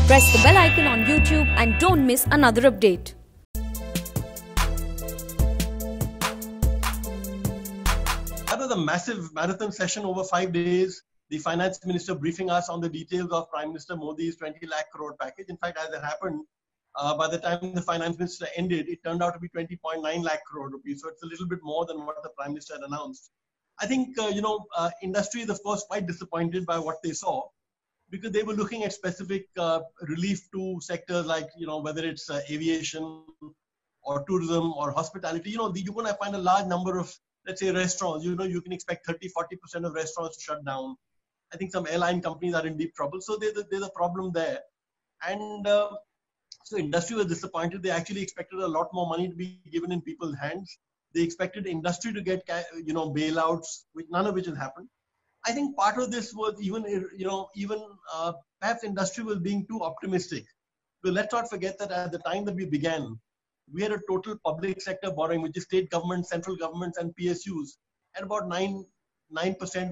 Press the bell icon on YouTube and don't miss another update. That was a massive marathon session over 5 days. The finance minister briefing us on the details of Prime Minister Modi's 20 lakh crore package. In fact, as it happened, by the time the finance minister ended, it turned out to be 20.9 lakh crore rupees. So it's a little bit more than what the Prime Minister had announced. I think, industry is, of course, quite disappointed by what they saw, because they were looking at specific relief to sectors like, whether it's aviation or tourism or hospitality. You're going to find a large number of, let's say, restaurants. You can expect 30-40% of restaurants to shut down. I think some airline companies are in deep trouble. So there's a problem there. And so industry was disappointed. They actually expected a lot more money to be given in people's hands. They expected industry to get, bailouts, none of which has happened. I think part of this was perhaps industry was being too optimistic. But let's not forget that at the time that we began, we had a total public sector borrowing, which is state governments, central governments, and PSUs, at about 9%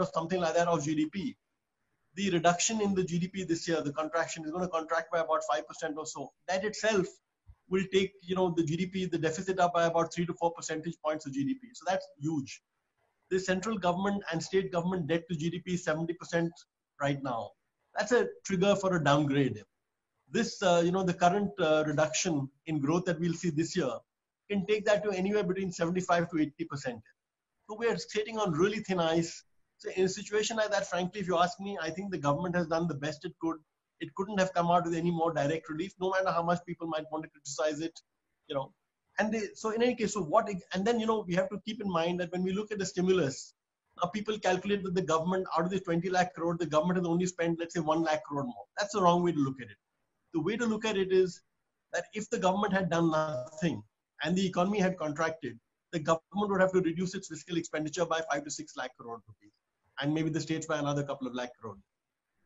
or something like that of GDP. The reduction in the GDP this year, the contraction, is going to contract by about 5% or so. That itself will take, the GDP, the deficit up by about 3 to 4 percentage points of GDP. So that's huge. The central government and state government debt to GDP is 70% right now. That's a trigger for a downgrade. This, the current reduction in growth that we'll see this year can take that to anywhere between 75 to 80%. So we are skating on really thin ice. So in a situation like that, frankly, if you ask me, I think the government has done the best it could. It couldn't have come out with any more direct relief, no matter how much people might want to criticize it, So in any case, and then, we have to keep in mind that when we look at the stimulus, now people calculate that the government, out of the 20 lakh crore, the government has only spent, let's say, 1 lakh crore more. That's the wrong way to look at it. The way to look at it is that if the government had done nothing and the economy had contracted, the government would have to reduce its fiscal expenditure by 5 to 6 lakh crore rupees, and maybe the states by another couple of lakh crore.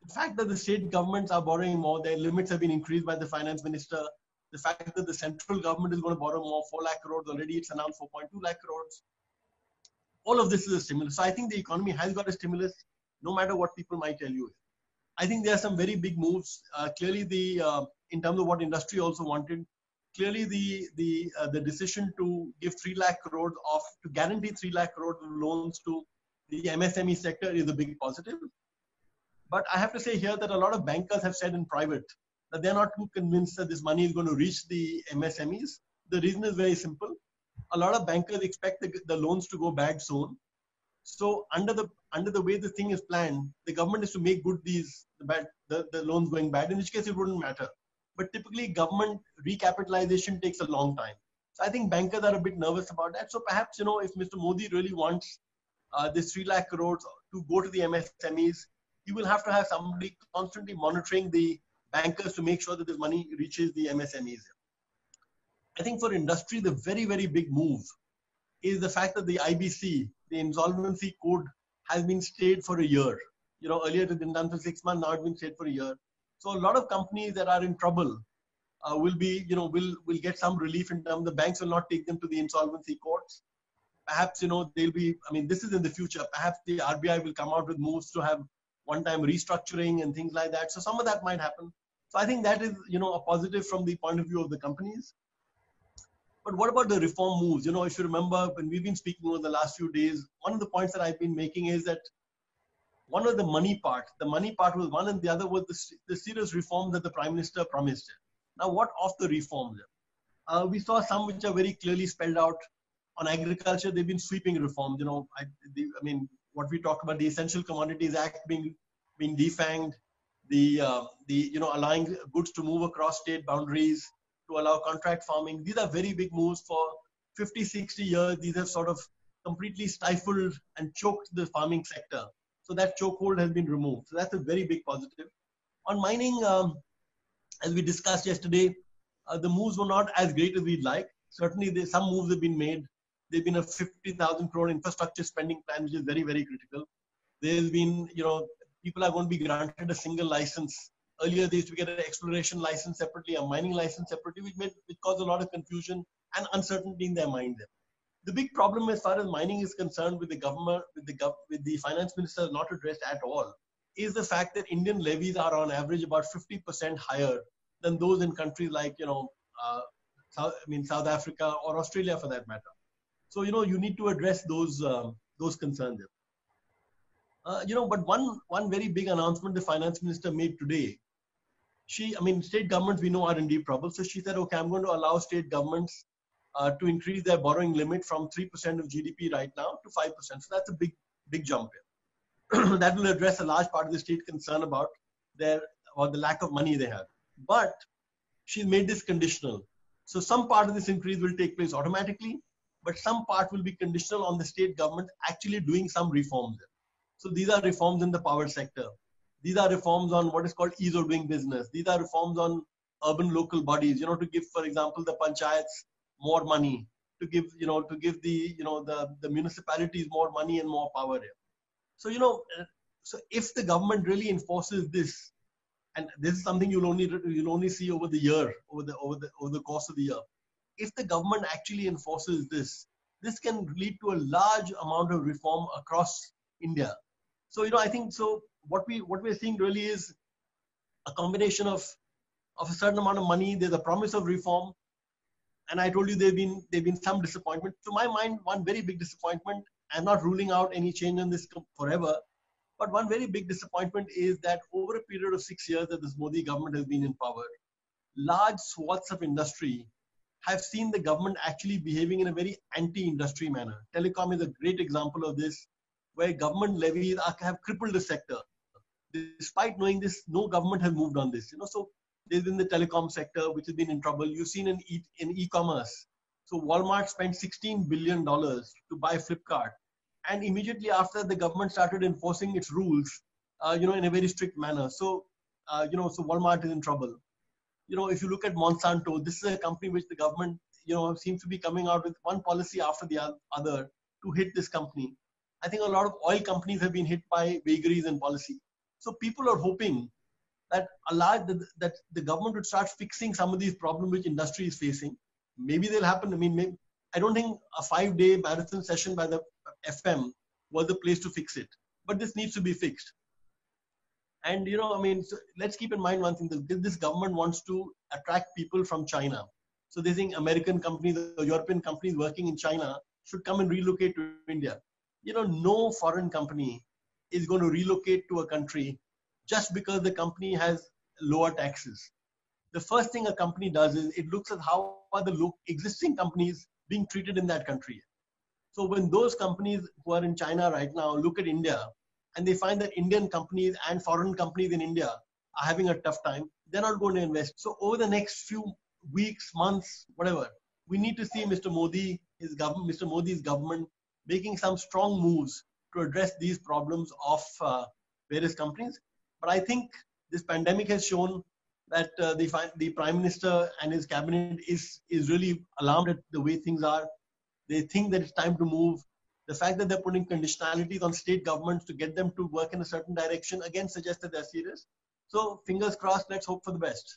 The fact that the state governments are borrowing more, their limits have been increased by the finance minister. The fact that the central government is going to borrow more, 4 lakh crores, already it's announced 4.2 lakh crores. All of this is a stimulus. So I think the economy has got a stimulus, no matter what people might tell you. I think there are some very big moves. Clearly, in terms of what industry also wanted, clearly the decision to give 3 lakh crores to guarantee 3 lakh crores of loans to the MSME sector is a big positive. But I have to say here that a lot of bankers have said in private that they're not too convinced that this money is going to reach the MSMEs. The reason is very simple. A lot of bankers expect the loans to go bad soon. So under the way the thing is planned, the government is to make good the loans going bad, in which case it wouldn't matter. But typically government recapitalization takes a long time. So I think bankers are a bit nervous about that. So perhaps, if Mr. Modi really wants this 3 lakh crores to go to the MSMEs, he will have to have somebody constantly monitoring the bankers to make sure that this money reaches the MSMEs. I think for industry, the very, very big move is the fact that the IBC, the insolvency code, has been stayed for a year. Earlier it had been done for 6 months, now it's been stayed for a year. So a lot of companies that are in trouble will get some relief in terms the banks will not take them to the insolvency courts. Perhaps, they'll be, this is in the future. Perhaps the RBI will come out with moves to have one-time restructuring and things like that. So some of that might happen. So I think that is, a positive from the point of view of the companies. But what about the reform moves? If you remember, when we've been speaking over the last few days, one of the points that I've been making is that one was the money part. The money part was one, and the other was the serious reforms that the Prime Minister promised. Now, what of the reforms? We saw some which are very clearly spelled out. On agriculture, they've been sweeping reforms. What we talked about, the Essential Commodities Act being defanged, allowing goods to move across state boundaries, to allow contract farming. These are very big moves. For 50, 60 years. These have sort of completely stifled and choked the farming sector. So that chokehold has been removed. So that's a very big positive. On mining, as we discussed yesterday, the moves were not as great as we'd like. Certainly, some moves have been made. There's been a 50,000 crore infrastructure spending plan, which is very, very critical. There's been, people are going to be granted a single license. Earlier, they used to get an exploration license separately, a mining license separately, which caused a lot of confusion and uncertainty in their mind. The big problem as far as mining is concerned with the government, with the finance minister not addressed at all, is the fact that Indian levies are on average about 50% higher than those in countries like, South Africa or Australia for that matter. So, you need to address those concerns. But one very big announcement the finance minister made today. State governments we know are in deep trouble. So she said, okay, I'm going to allow state governments to increase their borrowing limit from 3% of GDP right now to 5%. So that's a big jump here. That will address a large part of the state concern about the lack of money they have. But she's made this conditional. So some part of this increase will take place automatically, but some part will be conditional on the state government actually doing some reforms. So these are reforms in the power sector. These are reforms on what is called ease of doing business. These are reforms on urban local bodies, to give, for example, the panchayats more money, to give the municipalities more money and more power here. So, so if the government really enforces this, and this is something you'll only see over the year, over the course of the year. If the government actually enforces this can lead to a large amount of reform across India. So, I think so. What we're seeing really is a combination of a certain amount of money. There's a promise of reform, and I told you there've been some disappointment. To my mind, one very big disappointment. I'm not ruling out any change in this forever, but one very big disappointment is that over a period of 6 years that this Modi government has been in power, large swaths of industry have seen the government actually behaving in a very anti-industry manner. Telecom is a great example of this, where government levies have crippled the sector. Despite knowing this, no government has moved on this. So there's been the telecom sector, which has been in trouble. You've seen in e-commerce. So Walmart spent $16 billion to buy Flipkart. And immediately after, the government started enforcing its rules, in a very strict manner. So, so Walmart is in trouble. If you look at Monsanto, this is a company which the government, seems to be coming out with one policy after the other to hit this company. I think a lot of oil companies have been hit by vagaries in policy. So people are hoping that that the government would start fixing some of these problems which industry is facing. Maybe they'll happen. I don't think a 5-day marathon session by the FM was the place to fix it. But this needs to be fixed. And, so let's keep in mind one thing. This government wants to attract people from China. So they think American companies or European companies working in China should come and relocate to India. No foreign company is going to relocate to a country just because the company has lower taxes. The first thing a company does is it looks at how are the existing companies being treated in that country. So when those companies who are in China right now look at India and they find that Indian companies and foreign companies in India are having a tough time, they're not going to invest. So over the next few weeks, months, whatever, we need to see Mr. Modi's government making some strong moves to address these problems of various companies. But I think this pandemic has shown that the Prime Minister and his cabinet is really alarmed at the way things are. They think that it's time to move. The fact that they're putting conditionalities on state governments to get them to work in a certain direction again suggests that they're serious. So fingers crossed, let's hope for the best.